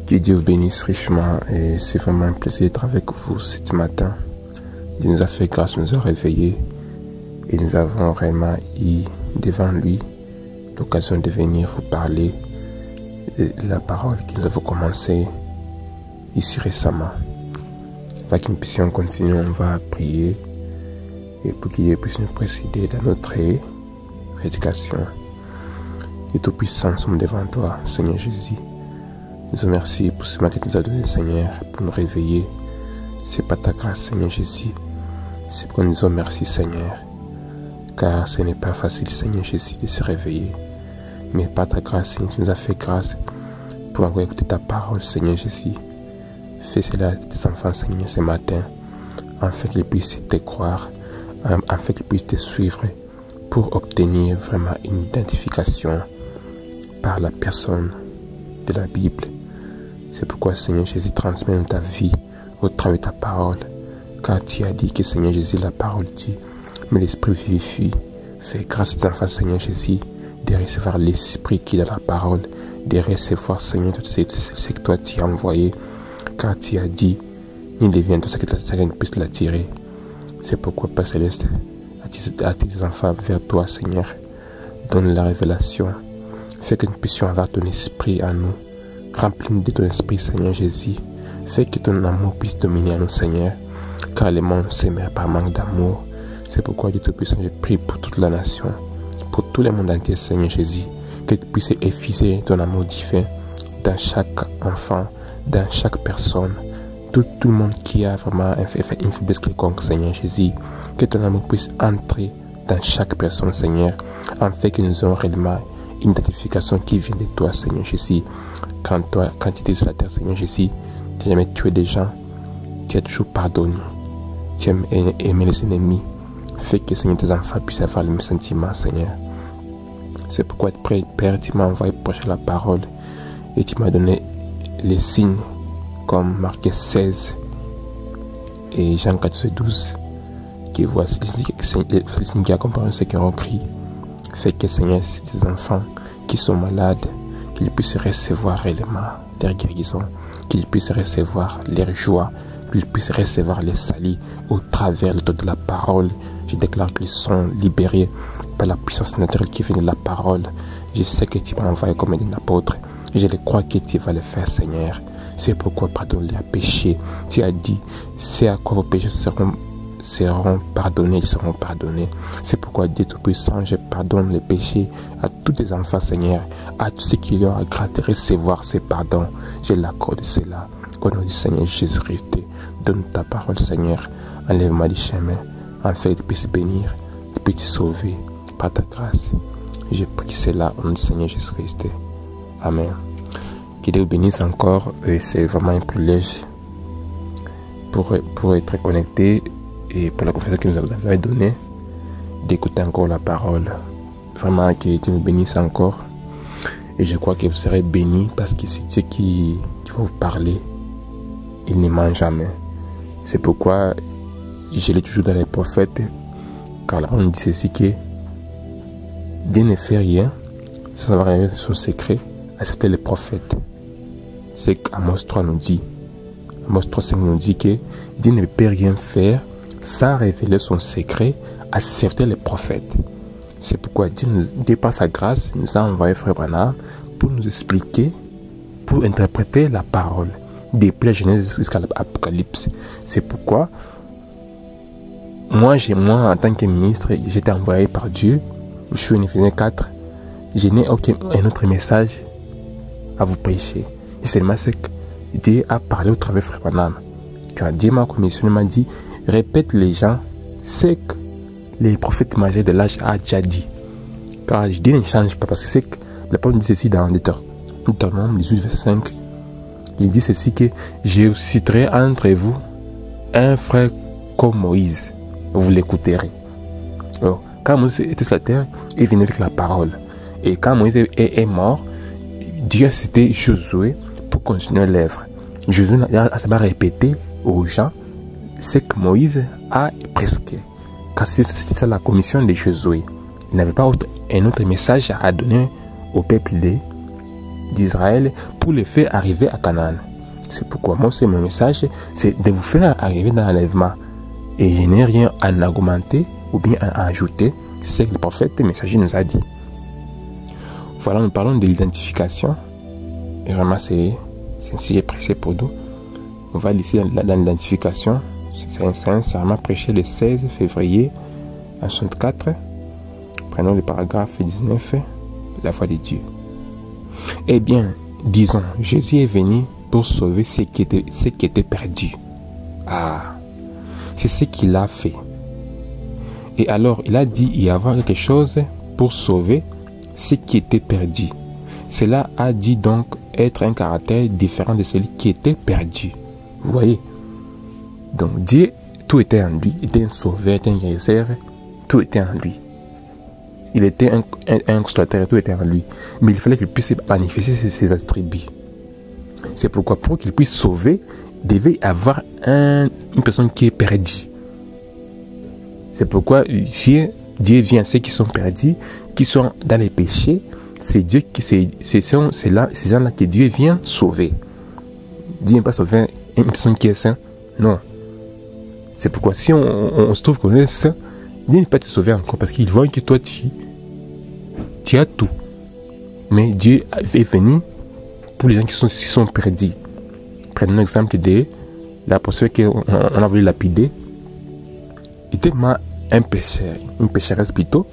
Que Dieu vous bénisse richement et c'est vraiment un plaisir d'être avec vous ce matin. Dieu nous a fait grâce, nous a réveillés et nous avons vraiment eu devant lui l'occasion de venir vous parler de la parole que nous avons commencé ici récemment. Afin que nous puissions continuer, on va prier et pour qu'il puisse nous précéder dans notre éducation. Et Tout-Puissant, nous sommes devant toi, Seigneur Jésus. Nous te remercions pour ce matin que tu nous as donné, Seigneur, pour nous réveiller. C'est pas ta grâce, Seigneur Jésus. C'est pour nous dire merci, Seigneur. Car ce n'est pas facile, Seigneur Jésus, de se réveiller. Mais par ta grâce, Seigneur, tu nous as fait grâce pour avoir écouté ta parole, Seigneur Jésus. Fais cela à tes enfants, Seigneur, ce matin, afin qu'ils puissent te croire, afin qu'ils puissent te suivre, pour obtenir vraiment une identification par la personne de la Bible. C'est pourquoi, Seigneur Jésus, transmets ta vie au travers de ta parole. Car tu as dit que, Seigneur Jésus, la parole dit, mais l'Esprit vivifie. Fais grâce à tes enfants, Seigneur Jésus, de recevoir l'Esprit qui est dans la parole, de recevoir, Seigneur, tout ce que toi tu as envoyé. Car tu as dit, il devient tout ce que tu puisse l'attirer. C'est pourquoi, Père Céleste, à tes enfants vers toi, Seigneur, donne la révélation. Fais que nous puissions avoir ton esprit à nous. Remplis-nous de ton esprit, Seigneur Jésus. Fais que ton amour puisse dominer à nous, Seigneur. Car le monde s'émeut par manque d'amour. C'est pourquoi, Dieu Tout-Puissant, je prie pour toute la nation, pour tout le monde entier, Seigneur Jésus. Que tu puisses effuser ton amour divin dans chaque enfant, dans chaque personne. Tout le monde qui a vraiment fait une faiblesse quelconque, Seigneur Jésus. Que ton amour puisse entrer dans chaque personne, Seigneur. Afin que nous ayons réellement une identification qui vient de toi, Seigneur Jésus. Quand tu étais sur la terre, Seigneur Jésus, tu n'as jamais tué des gens. Tu as toujours pardonné. Tu aimes aimer les ennemis. Fais que, Seigneur, tes enfants puissent avoir le même sentiment, Seigneur. C'est pourquoi, Père, tu m'as envoyé prêcher la parole et tu m'as donné les signes comme Marc 16 et Jean 14:12 qui voici les signes qui accompagnent ceux qui ont crié. Fais que, Seigneur, ces enfants qui sont malades, qu'ils puissent recevoir réellement leur guérison, qu'ils puissent recevoir leur joie, qu'ils puissent recevoir les salis au travers de la parole. Je déclare qu'ils sont libérés par la puissance naturelle qui vient de la parole. Je sais que tu m'as envoyé comme un apôtre. Je le crois que tu vas le faire, Seigneur. C'est pourquoi pardonne les péchés. Tu as dit, c'est à quoi vos péchés seront pardonnés, ils seront pardonnés. C'est pourquoi, Dieu Tout-Puissant, je pardonne les péchés à tous tes enfants, Seigneur, à tous ceux qui leur a grâce de recevoir ces pardons. Je l'accorde cela. Au nom du Seigneur Jésus-Christ, donne ta parole, Seigneur. Enlève-moi du chemin, afin que tu puisses bénir, tu puisses te sauver par ta grâce. Je prie cela au nom du Seigneur Jésus-Christ. Amen. Que Dieu vous bénisse encore. C'est vraiment un privilège pour être connecté et pour la confiance que nous avez donnée d'écouter encore la parole. Vraiment que Dieu vous bénisse encore. Et je crois que vous serez bénis parce que c'est Dieu qui va vous parler. Il ne ment jamais. C'est pourquoi je l'ai toujours dans les prophètes. Car là on dit ceci que Dieu ne fait rien sans avoir révélé son secret à certains les prophètes. C'est qu'Amos 3 nous dit. Amos 3:5 nous dit que Dieu ne peut rien faire sans révéler son secret à certains les prophètes. C'est pourquoi Dieu par sa grâce, nous a envoyé Frère Branham pour nous expliquer, pour interpréter la parole, depuis la Genèse jusqu'à l'Apocalypse. C'est pourquoi moi, en tant que ministre, j'ai été envoyé par Dieu. Je suis en Éphésiens 4. Je n'ai aucun autre message à vous prêcher. Seulement c'est que Dieu a parlé au travers de Frère Branham. Car Dieu m'a commissionné, m'a dit, répète les gens ce que les prophètes majeurs de l'âge a déjà dit. Car Dieu ne change pas, parce que c'est que la parole dit ceci dans Deutéronome 18, verset 5. Il dit ceci que je citerai entre vous un frère comme Moïse. Vous l'écouterez. Alors, quand Moïse était sur la terre, il venait avec la parole. Et quand Moïse est mort, Dieu a cité Josué pour continuer l'œuvre. Josué a répété aux gens ce que Moïse a prescrit. Car c'était ça la commission de Josué. Il n'avait pas un autre message à donner au peuple d'Israël pour les faire arriver à Canaan. C'est pourquoi moi, c'est mon message, c'est de vous faire arriver dans l'enlèvement. Et je n'ai rien à en augmenter ou bien à ajouter. C'est ce que le prophète messager nous a dit. Voilà, nous parlons de l'identification. Et vraiment, c'est un sujet précis pour nous. On va ici dans l'identification. C'est un serment prêché le 16 février 1964. Prenons le paragraphe 19, la voix de Dieu. Eh bien, disons, Jésus est venu pour sauver ce qui était perdu. Ah, c'est ce qu'il a fait. Et alors, il a dit y avoir quelque chose pour sauver ce qui était perdu. Cela a dit donc être un caractère différent de celui qui était perdu. Vous voyez? Donc, Dieu, tout était en lui. Il était un sauveur, il était un guérisseur. Tout était en lui. Il était un consolateur, tout était en lui. Mais il fallait qu'il puisse manifester ses attributs. C'est pourquoi pour qu'il puisse sauver, il devait avoir une personne qui est perdue. C'est pourquoi Dieu vient à ceux qui sont perdus, qui sont dans les péchés. C'est Dieu qui c'est ces gens-là que Dieu vient sauver. Dieu n'est pas sauver une personne qui est sainte. Non. C'est pourquoi si on se trouve qu'on est saint, Dieu ne peut pas te sauver encore parce qu'il voit que toi tu as tout. Mais Dieu est venu pour les gens qui sont perdus. Prenons l'exemple de l'apôtre qu'on a voulu lapider. Il était vraiment un pécheur, une pécheresse plutôt,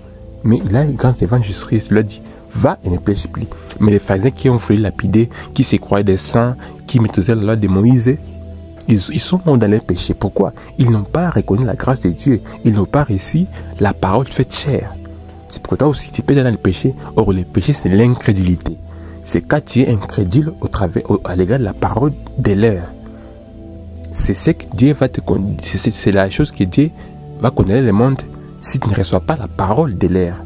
mais il a une grâce devant Jésus-Christ. Il lui a dit, va et ne pêche plus. Mais les pharisiens qui ont voulu lapider, qui se croyaient des saints, qui maîtrisaient la loi de Moïse, ils sont dans les péchés. Pourquoi? Ils n'ont pas reconnu la grâce de Dieu. Ils n'ont pas reçu la parole faite chair. C'est pourquoi toi aussi tu peux être dans le péché. Or, le péché, c'est l'incrédulité. C'est quand tu es incrédule à l'égard de la parole de l'heure. C'est ce que Dieu va te conduire. C'est la chose que Dieu va connaître le monde si tu ne reçois pas la parole de l'heure.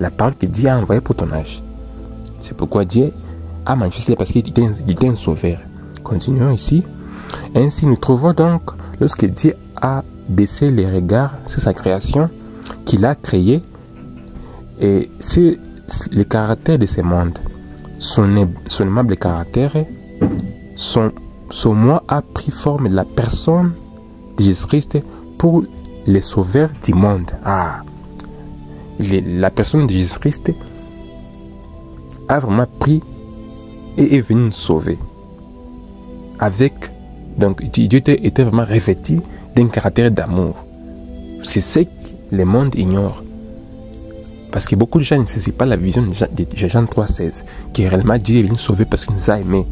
La parole que Dieu a envoyée pour ton âge. C'est pourquoi Dieu a manifesté parce qu'il était un sauveur. Continuons ici. Ainsi, nous trouvons donc, lorsque Dieu a baissé les regards sur sa création, qu'il a créé, et c'est le caractère de ce monde, son aimable caractère, son moi a pris forme de la personne de Jésus-Christ pour les sauveurs du monde. Ah, la personne de Jésus-Christ a vraiment pris et est venu nous sauver. Donc Dieu était vraiment revêtu d'un caractère d'amour. C'est ce que le monde ignore. Parce que beaucoup de gens ne saisit pas la vision de Jean 3,16, qui est réellement Dieu est venu sauver parce qu'il nous a aimés.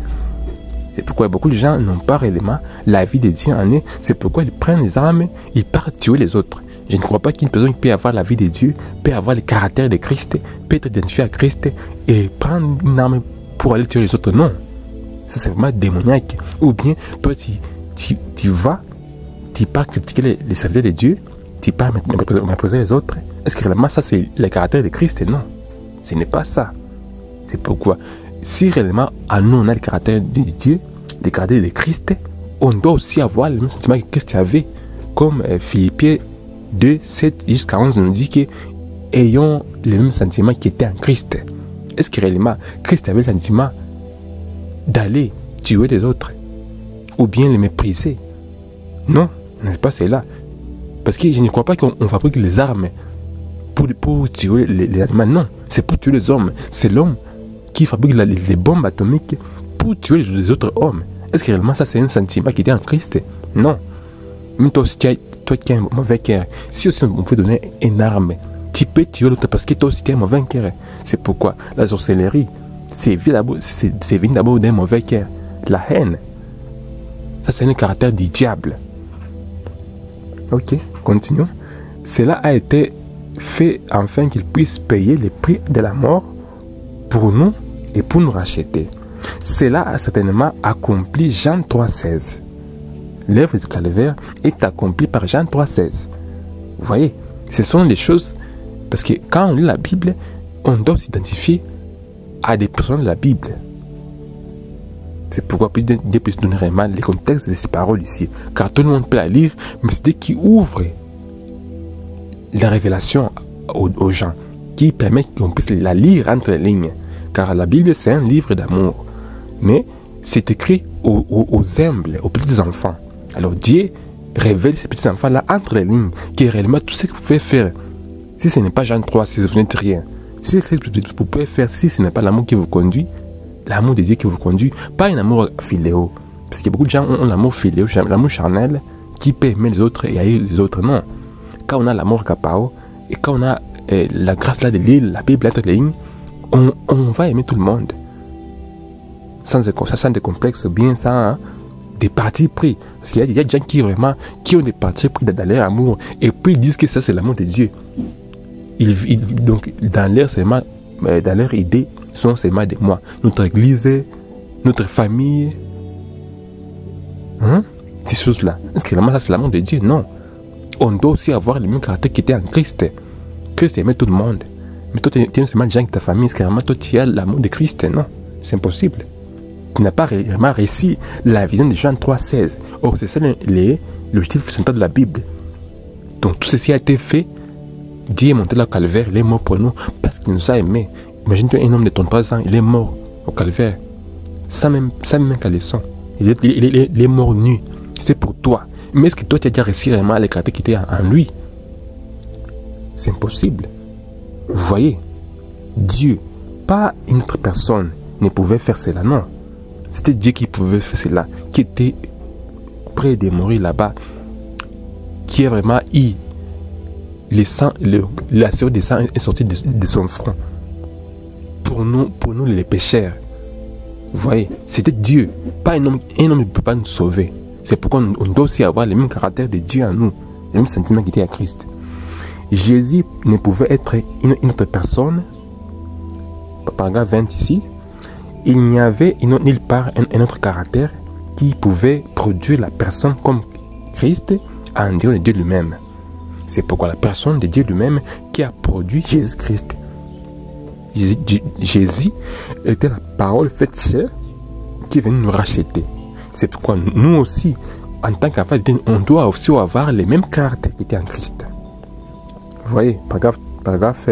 C'est pourquoi beaucoup de gens n'ont pas réellement la vie de Dieu en eux. C'est pourquoi ils prennent les armes, ils partent tuer les autres. Je ne crois pas qu'une personne peut avoir la vie de Dieu, peut avoir le caractère de Christ, peut être identifié à Christ et prendre une arme pour aller tuer les autres. Non. Ça, c'est vraiment démoniaque. Ou bien, toi, tu vas, tu pars critiquer les serviteurs de Dieu, tu pars mépriser les autres. Est-ce que réellement ça, c'est le caractère de Christ? Non. Ce n'est pas ça. C'est pourquoi, si réellement, à nous, on a le caractère de Dieu, le caractère de Christ, on doit aussi avoir le même sentiment que Christ avait. Comme Philippiens 2, 7 jusqu'à 11 nous dit que ayons le même sentiment qui était en Christ. Est-ce que réellement, Christ avait le sentiment d'aller tuer les autres ou bien les mépriser? Non, ce n'est pas cela. Parce que je ne crois pas qu'on fabrique les armes pour tuer les animaux. Non, c'est pour tuer les hommes. C'est l'homme qui fabrique les bombes atomiques pour tuer les autres hommes. Est-ce que réellement ça c'est un sentiment qui était en Christ? Non. Même toi aussi, toi qui as un mauvais cœur, si aussi on peut donner une arme, tu peux tuer l'autre parce que toi aussi tu as un mauvais cœur. C'est pourquoi la sorcellerie, c'est venu d'abord d'un mauvais cœur. La haine, ça c'est un caractère du diable. Ok, continuons. Cela a été fait afin qu'il puisse payer le prix de la mort pour nous et pour nous racheter. Cela a certainement accompli Jean 3,16. L'œuvre du calvaire est accomplie par Jean 3,16. Vous voyez, ce sont les choses, parce que quand on lit la Bible, on doit s'identifier à des personnes de la Bible. C'est pourquoi Dieu peut se donner vraiment les contextes de ces paroles ici. Car tout le monde peut la lire, mais c'est Dieu qui ouvre la révélation aux gens, qui permet qu'on puisse la lire entre les lignes. car la Bible c'est un livre d'amour. Mais c'est écrit aux humbles, aux petits enfants. Alors Dieu révèle ces petits enfants-là entre les lignes, qui est réellement tout ce que vous pouvez faire. Si ce n'est pas Jean 3, si vous n'êtes rien. Si ce que vous pouvez faire, si ce n'est pas l'amour qui vous conduit, l'amour de Dieu qui vous conduit, pas un amour philéo. Parce que beaucoup de gens ont l'amour philéo, l'amour charnel, qui peut aimer les autres et haïr les autres. Non. Quand on a l'amour capao, et quand on a la grâce là de lire la Bible entre les lignes, on va aimer tout le monde. Sans des complexes, bien sans des partis pris. Parce qu'il y a des gens qui vraiment qui ont des partis pris dans leur amour et puis ils disent que ça c'est l'amour de Dieu. Donc dans leur idée, sont seulement de moi. Notre église, notre famille, ces choses-là. Est-ce que vraiment ça c'est l'amour de Dieu? Non. On doit aussi avoir le même caractère qui était en Christ. Christ aimait tout le monde. Mais toi tu aimes seulement les gens de ta famille. Est-ce que vraiment toi tu as l'amour de Christ? Non. C'est impossible. Tu n'as pas vraiment réussi la vision de Jean 3,16. Or, c'est ça l'objectif central de la Bible. Donc, tout ceci a été fait. Dieu est monté là au calvaire, il est mort pour nous parce qu'il nous a aimés. Imagine-toi un homme de 33 ans, il est mort au calvaire. Sans même caleçon. Il est mort nu. C'est pour toi. Mais est-ce que toi, tu as déjà réussi vraiment les caractères qui étaient en lui? C'est impossible. Vous voyez, Dieu, pas une autre personne, ne pouvait faire cela, non. C'était Dieu qui pouvait faire cela, qui était prêt de mourir là-bas, qui a vraiment eu la sueur des sang est sortie de son front. Pour nous les pécheurs. Vous voyez, c'était Dieu, pas un homme. Un homme ne peut pas nous sauver. C'est pourquoi on doit aussi avoir le même caractère de Dieu en nous, le même sentiment qui était à Christ. Jésus ne pouvait être une autre personne. Paragraphe 20 ici. Il n'y avait nulle part un autre caractère qui pouvait produire la personne comme Christ en dehors de Dieu lui-même. C'est pourquoi la personne de Dieu lui-même qui a produit Jésus-Christ. Jésus était la parole faite chair qui est venue nous racheter. C'est pourquoi nous aussi, en tant qu'enfants de Dieu, on doit aussi avoir les mêmes caractères qui étaient en Christ. Vous voyez, paragraphe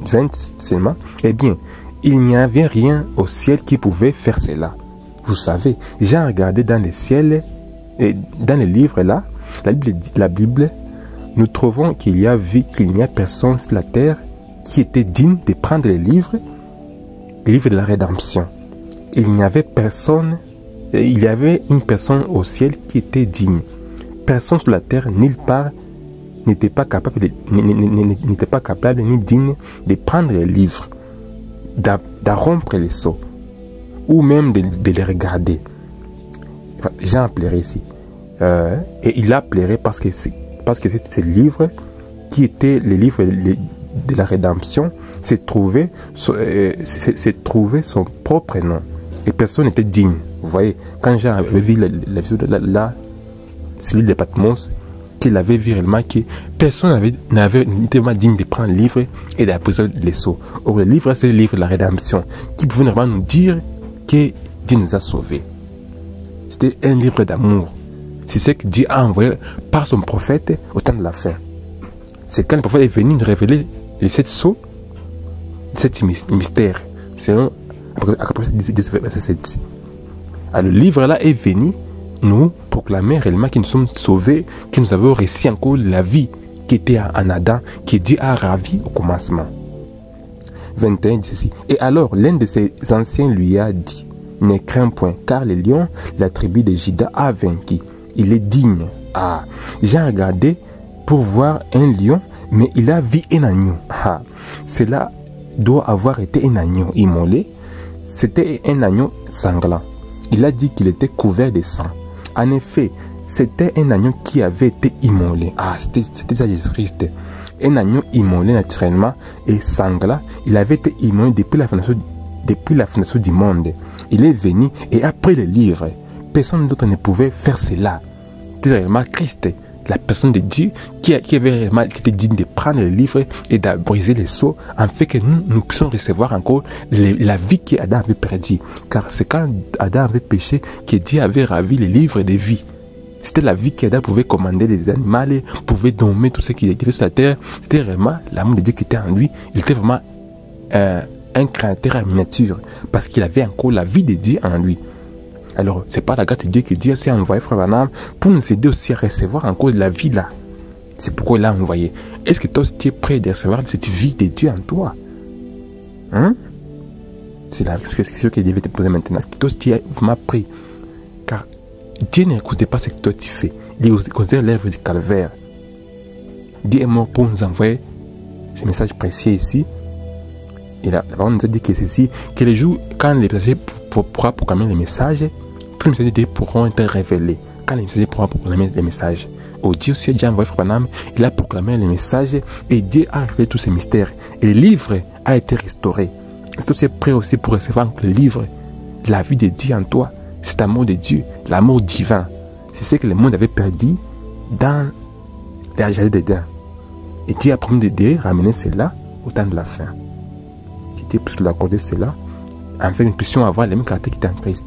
20 seulement. Eh bien, il n'y avait rien au ciel qui pouvait faire cela. Vous savez, j'ai regardé dans les ciels, et dans les livres là, la Bible, nous trouvons qu'il n'y a personne sur la terre qui était digne de prendre les livres de la rédemption. Il y avait une personne au ciel qui était digne. Personne sur la terre, nulle part, n'était pas capable ni digne de prendre les livres, de rompre les sceaux, ou même de les regarder. Enfin, Jean a pleuré ici. Et il a pleuré parce que c'est ce livre qui était le livre de la rédemption, c'est trouvé son propre nom. Et personne n'était digne. Vous voyez, quand Jean avait vu la vision de celui de Patmos, qu'il avait vu réellement que personne n'était vraiment digne de prendre le livre et d'apposer les sceaux. Or, le livre, c'est le livre de la rédemption qui pouvait vraiment nous dire que Dieu nous a sauvés. C'était un livre d'amour. C'est ce que Dieu a envoyé par son prophète au temps de la fin. C'est quand le prophète est venu nous révéler les 7 sceaux, 7 mystères. Selon Apocalypse 10, verset 7. Alors, le livre là est venu nous proclamer réellement que nous sommes sauvés, que nous avons réussi encore la vie qui était en Adam, que Dieu a ravi au commencement. 21 dit ceci. Et alors, l'un de ses anciens lui a dit, ne crains point, car le lion, la tribu de Juda, a vaincu. Il est digne. Ah, j'ai regardé pour voir un lion, mais il a vu un agneau. Ah, cela doit avoir été un agneau immolé. C'était un agneau sanglant. Il a dit qu'il était couvert de sang. En effet, c'était un agneau qui avait été immolé. Ah, c'était ça Jésus-Christ. Un agneau immolé naturellement et sanglant. Il avait été immolé depuis la fondation du monde. Il est venu et a pris le livre. Personne d'autre ne pouvait faire cela. C'était réellement Christ, la personne de Dieu qui était digne de prendre le livre et de briser les sceaux, en fait que nous puissions recevoir encore la vie qu'Adam avait perdue. Car c'est quand Adam avait péché que Dieu avait ravi les livres de vie. C'était la vie qu'Adam pouvait commander les animaux, pouvait dominer tout ce qui était sur la terre. C'était vraiment l'amour de Dieu qui était en lui. Il était vraiment un créateur en miniature, parce qu'il avait encore la vie de Dieu en lui. Alors, c'est pas la grâce de Dieu que Dieu s'est envoyé, frère Branham, pour nous aider aussi à recevoir encore la vie là. C'est pourquoi il l'a envoyé. Est-ce que toi aussi tu es prêt de recevoir cette vie de Dieu en toi? Hein? C'est la question qu'il devait te poser maintenant. Est-ce que toi aussi tu es vraiment prêt? Car Dieu ne considère pas ce que toi tu fais. Il considère l'œuvre du calvaire. Dieu est mort pour nous envoyer ce message précieux ici. Et la parole nous a dit que ceci, que les jours, quand les messagers pourront proclamer les messages, tous les messages de Dieu pourront être révélés. Quand les messagers pourront proclamer les messages. Oh, Dieu aussi a déjà envoyé Frère Branham, il a proclamé les messages et Dieu a révélé tous ces mystères. Et le livre a été restauré. Est-ce que tu es prêt aussi pour recevoir le livre? La vie de Dieu en toi, c'est l'amour de Dieu, l'amour divin. C'est ce que le monde avait perdu dans les jardins d'Éden. Et Dieu a promis de ramener cela au temps de la fin. Dieu puisse lui accorder cela, afin que nous puissions avoir les mêmes caractères qui étaient en Christ.